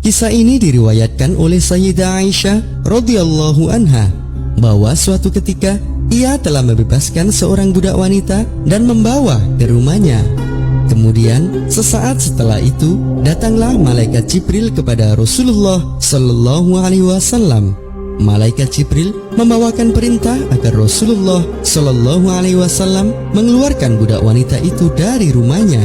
Kisah ini diriwayatkan oleh Sayyidah Aisyah radhiyallahu anha bahwa suatu ketika ia telah membebaskan seorang budak wanita dan membawa ke rumahnya. Kemudian sesaat setelah itu datanglah malaikat Jibril kepada Rasulullah sallallahu alaihi wasallam. Malaikat Jibril membawakan perintah agar Rasulullah sallallahu alaihi wasallam mengeluarkan budak wanita itu dari rumahnya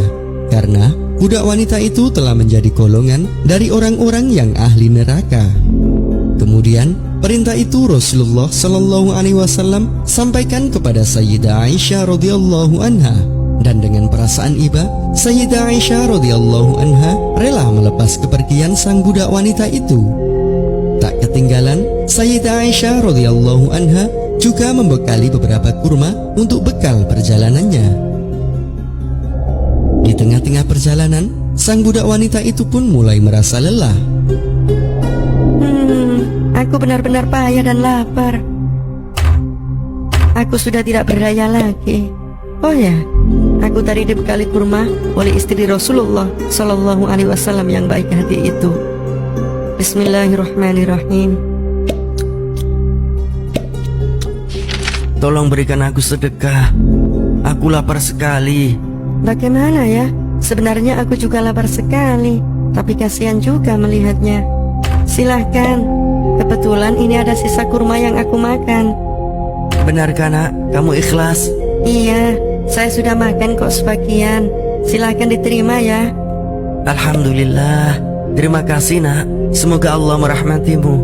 karena budak wanita itu telah menjadi golongan dari orang-orang yang ahli neraka. Kemudian perintah itu Rasulullah sallallahu alaihi wasallam sampaikan kepada Sayyidah Aisyah radhiyallahu anha. Dan dengan perasaan iba, Sayyidah Aisyah radhiyallahu anha rela melepas kepergian sang budak wanita itu. Tak ketinggalan, Sayyidah Aisyah radhiyallahu anha juga membekali beberapa kurma untuk bekal perjalanannya. Di tengah-tengah perjalanan, sang budak wanita itu pun mulai merasa lelah. Aku benar-benar payah dan lapar. Aku sudah tidak berdaya lagi. Oh ya, aku tadi dibekali kurma oleh istri Rasulullah sallallahu alaihi wasallam yang baik hati itu. Bismillahirrahmanirrahim. Tolong berikan aku sedekah. Aku lapar sekali. Bagaimana ya? Sebenarnya aku juga lapar sekali, tapi kasihan juga melihatnya. Silahkan. Kebetulan ini ada sisa kurma yang aku makan. Benarkah nak, kamu ikhlas? Iya, saya sudah makan kok sebagian. Silahkan diterima ya. Alhamdulillah. Terima kasih nak. Semoga Allah merahmatimu.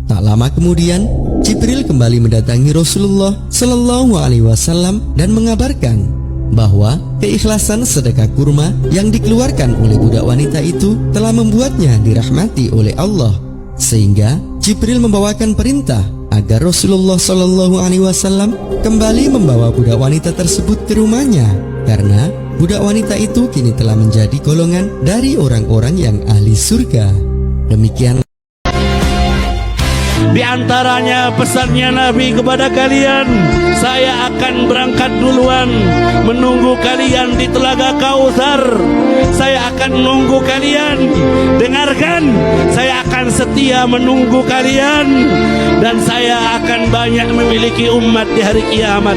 Tak lama kemudian, Jibril kembali mendatangi Rasulullah sallallahu alaihi wasallam dan mengabarkan bahwa keikhlasan sedekah kurma yang dikeluarkan oleh budak wanita itu telah membuatnya dirahmati oleh Allah. Sehingga Jibril membawakan perintah agar Rasulullah sallallahu alaihi wasallam kembali membawa budak wanita tersebut ke rumahnya karena budak wanita itu kini telah menjadi golongan dari orang-orang yang ahli surga. Demikian di antaranya pesannya Nabi kepada kalian, saya akan berangkat duluan menunggu kalian di Telaga Kautsar. Saya akan menunggu kalian. Dengarkan, saya akan setia menunggu kalian, dan saya akan banyak memiliki umat di hari kiamat.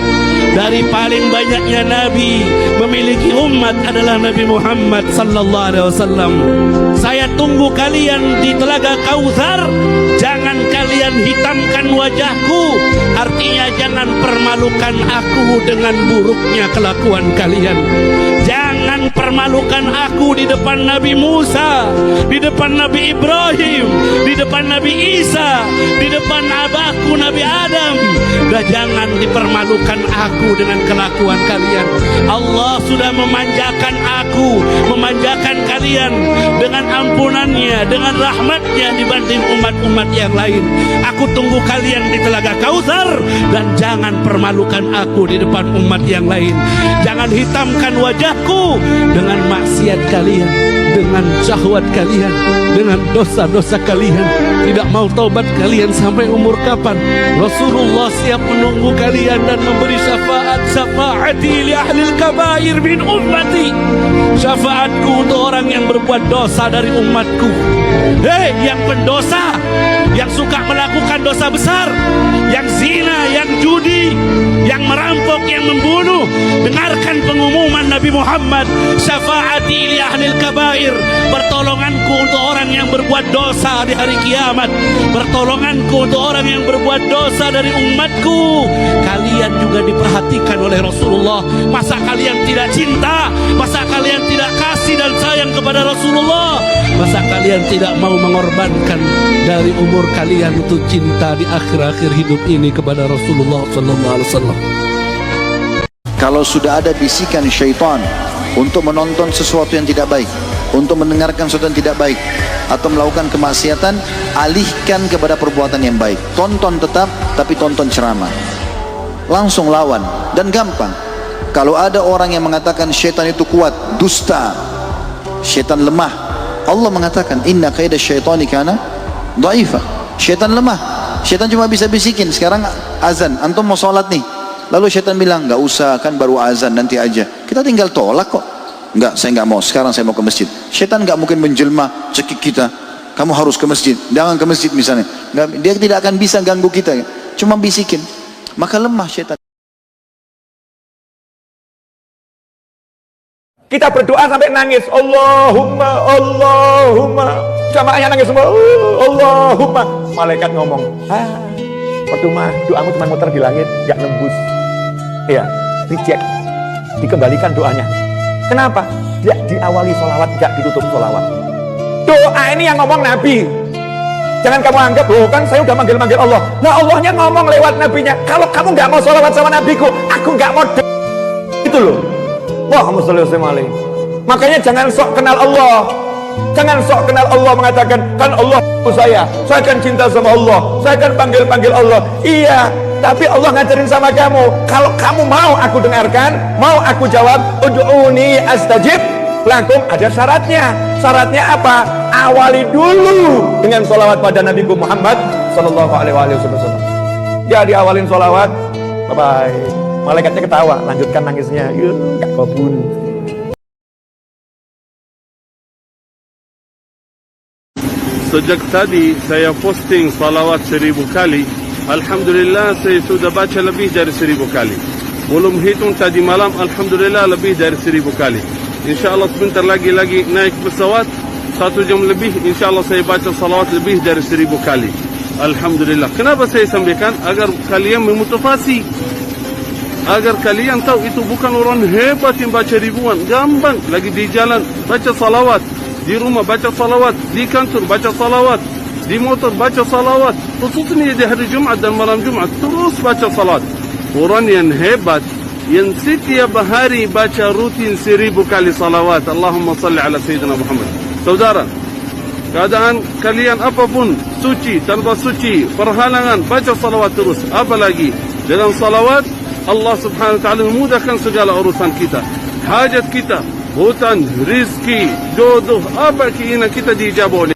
Dari paling banyaknya Nabi memiliki umat adalah Nabi Muhammad sallallahu alaihi wasallam. Saya tunggu kalian di Telaga Kautsar. Jangan kalian hitamkan wajahku, artinya jangan permalukan aku dengan buruknya kelakuan kalian. Jangan permalukan aku di depan Nabi Musa, di depan Nabi Ibrahim, di depan Nabi Isa, di depan abahku Nabi Adam. Dan jangan dipermalukan aku dengan kelakuan kalian. Allah sudah memanjakan aku, memanjakan kalian dengan ampunannya, dengan rahmatnya dibanding umat-umat yang lain. Aku tunggu kalian di Telaga Kautsar, dan jangan permalukan aku di depan umat yang lain. Jangan hitamkan wajahku dengan maksiat kalian, dengan syahwat kalian, dengan dosa-dosa kalian. Tidak mau taubat kalian sampai umur kapan? Rasulullah siap menunggu kalian dan memberi syafaat. Syafaati li ahlil kabair min ummati. Syafaatku untuk orang yang berbuat dosa dari umatku. Hei, yang pendosa, yang suka melakukan dosa besar, yang zina, yang judi, yang merampok, yang membunuh, dengarkan pengumuman Nabi Muhammad. Syafaati li ahlil kabair. Pertolonganku untuk orang yang berbuat dosa di hari kiamat. Pertolonganku untuk orang yang berbuat dosa dari umatku. Kalian juga diperhatikan oleh Rasulullah. Masa kalian tidak cinta? Masa kalian tidak kasih dan sayang kepada Rasulullah? Masa kalian tidak mau mengorbankan dari umur kalian untuk cinta di akhir-akhir hidup ini kepada Rasulullah sallallahu alaihi wasallam? Kalau sudah ada bisikan syaitan untuk menonton sesuatu yang tidak baik, untuk mendengarkan sesuatu yang tidak baik, atau melakukan kemaksiatan, alihkan kepada perbuatan yang baik. Tonton tetap, tapi tonton ceramah. Langsung lawan, dan gampang. Kalau ada orang yang mengatakan syaitan itu kuat, dusta, syaitan lemah, Allah mengatakan inna kaida syaitani kana dha'ifa. Syaitan lemah. Syaitan cuma bisa bisikin, sekarang azan, antum mau sholat nih, lalu syaitan bilang nggak usah, kan baru azan, nanti aja. Kita tinggal tolak kok. Enggak, saya enggak mau. Sekarang saya mau ke masjid. Syaitan enggak mungkin menjelma cekik kita. Kamu harus ke masjid. Jangan ke masjid misalnya. Enggak, dia tidak akan bisa ganggu kita. Cuma bisikin. Maka lemah syaitan. Kita berdoa sampai nangis. Allahumma, Allahumma. Jamaahnya nangis semua. Allahumma. Malaikat ngomong, percuma, doamu cuma muter di langit, gak nembus. Iya, reject. Dikembalikan doanya. Kenapa? Dia diawali sholawat, gak ditutup sholawat. Doa ini yang ngomong Nabi. Jangan kamu anggap, loh kan saya udah manggil-manggil Allah. Nah Allahnya ngomong lewat Nabinya. Kalau kamu gak mau sholawat sama Nabiku, aku gak mau itu loh. Allahumma sholli wa sallim alaihi. Makanya jangan sok kenal Allah. Jangan sok kenal Allah mengatakan, kan Allah saya akan cinta sama Allah, saya akan panggil-panggil Allah. Iya, tapi Allah ngajarin sama kamu, kalau kamu mau aku dengarkan, mau aku jawab, ud'uni astajib lakum, ada syaratnya. Syaratnya apa? Awali dulu dengan sholawat pada Nabi Muhammad sallallahu alaihi wasallam. Ya, diawalin sholawat, bye-bye. Malaikatnya ketawa, lanjutkan nangisnya. Yuk, gak kabun. Sejak tadi saya posting salawat 1000 kali. Alhamdulillah saya sudah baca lebih dari 1000 kali. Belum hitung tadi malam, Alhamdulillah lebih dari 1000 kali. InsyaAllah sebentar lagi naik pesawat 1 jam lebih, InsyaAllah saya baca salawat lebih dari 1000 kali. Alhamdulillah. Kenapa saya sampaikan? Agar kalian memotivasi, agar kalian tahu itu bukan orang hebat yang baca ribuan. Gampang, lagi di jalan baca salawat, di rumah baca salawat, di kantor baca salawat, di motor baca salawat, khususnya di hari Jumat dan malam Jumat terus baca salawat. Orang yang hebat yang setiap hari baca rutin 1000 kali salawat. Allahumma salli ala Sayyidina Muhammad. Saudara, keadaan kalian apapun, suci, tanpa suci, perhalangan, baca salawat terus. Apalagi dengan salawat Allah subhanahu wa ta'ala memudahkan segala urusan kita, hajat kita, hutan, rizki, jodoh, apa keinginan kita dijawab oleh.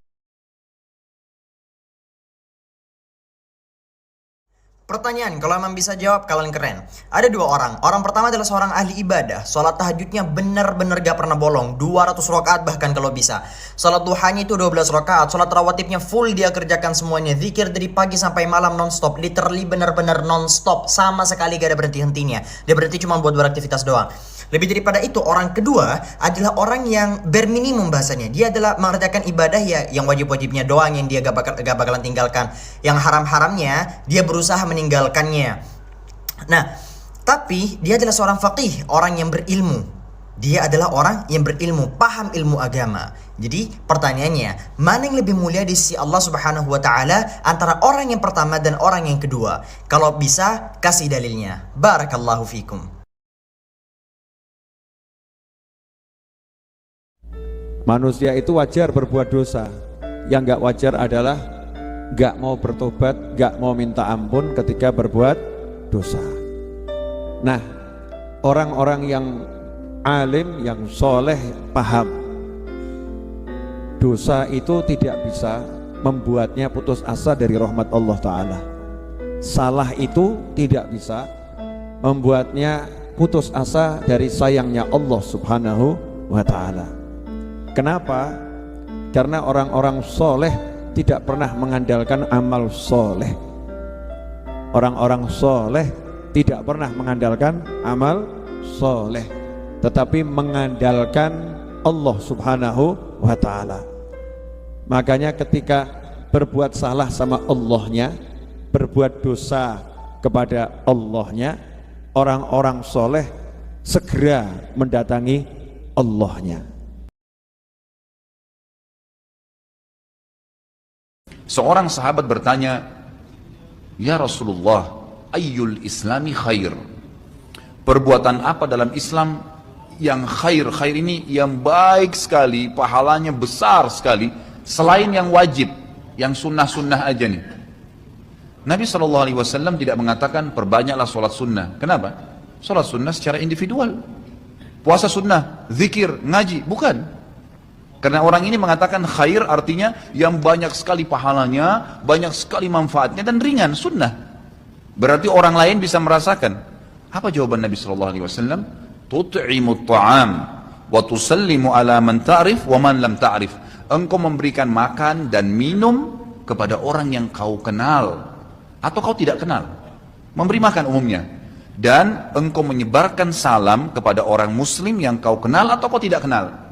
Pertanyaan, kalau emang bisa jawab kalian keren. Ada 2 orang. Orang pertama adalah seorang ahli ibadah. Sholat tahajudnya bener-bener gak pernah bolong, 200 rakaat bahkan kalau bisa. Sholat duhanya itu 12 rakaat. Sholat rawatibnya full dia kerjakan semuanya. Zikir dari pagi sampai malam non-stop. Literally bener-bener non-stop. Sama sekali gak ada berhenti-hentinya. Dia berhenti cuma buat beraktivitas doang. Lebih daripada itu, orang kedua adalah orang yang berminimum bahasanya. Dia adalah mengerjakan ibadah ya yang wajib-wajibnya doang yang dia gak bakalan tinggalkan. Yang haram-haramnya dia berusaha meninggalkannya. Nah, tapi dia adalah seorang faqih, orang yang berilmu. Dia adalah orang yang berilmu, paham ilmu agama. Jadi pertanyaannya, mana yang lebih mulia di sisi Allah Subhanahu wa ta'ala antara orang yang pertama dan orang yang kedua? Kalau bisa, kasih dalilnya. Barakallahu fikum. Manusia itu wajar berbuat dosa. Yang gak wajar adalah gak mau bertobat, gak mau minta ampun ketika berbuat dosa. Nah, orang-orang yang alim, yang soleh, paham dosa itu tidak bisa membuatnya putus asa dari rahmat Allah Ta'ala. Salah itu tidak bisa membuatnya putus asa dari sayangnya Allah Subhanahu wa Ta'ala. Kenapa? Karena orang-orang soleh tidak pernah mengandalkan amal soleh. Orang-orang soleh tidak pernah mengandalkan amal soleh, tetapi mengandalkan Allah Subhanahu wa Ta'ala. Makanya ketika berbuat salah sama Allahnya, berbuat dosa kepada Allahnya, orang-orang soleh segera mendatangi Allahnya. Seorang sahabat bertanya, "Ya Rasulullah, ayyul islami khair?" Perbuatan apa dalam Islam yang khair? Khair ini yang baik sekali, pahalanya besar sekali, selain yang wajib, yang sunnah-sunnah aja nih. Nabi SAW tidak mengatakan perbanyaklah sholat sunnah. Kenapa? Sholat sunnah secara individual. Puasa sunnah, zikir, ngaji, bukan. Karena orang ini mengatakan khair artinya yang banyak sekali pahalanya, banyak sekali manfaatnya dan ringan, sunnah. Berarti orang lain bisa merasakan. Apa jawaban Nabi SAW? Tut'imut ta'am, wa tusallimu ala man ta'rif wa man lam ta'rif. Engkau memberikan makan dan minum kepada orang yang kau kenal atau kau tidak kenal. Memberi makan umumnya. Dan engkau menyebarkan salam kepada orang muslim yang kau kenal atau kau tidak kenal.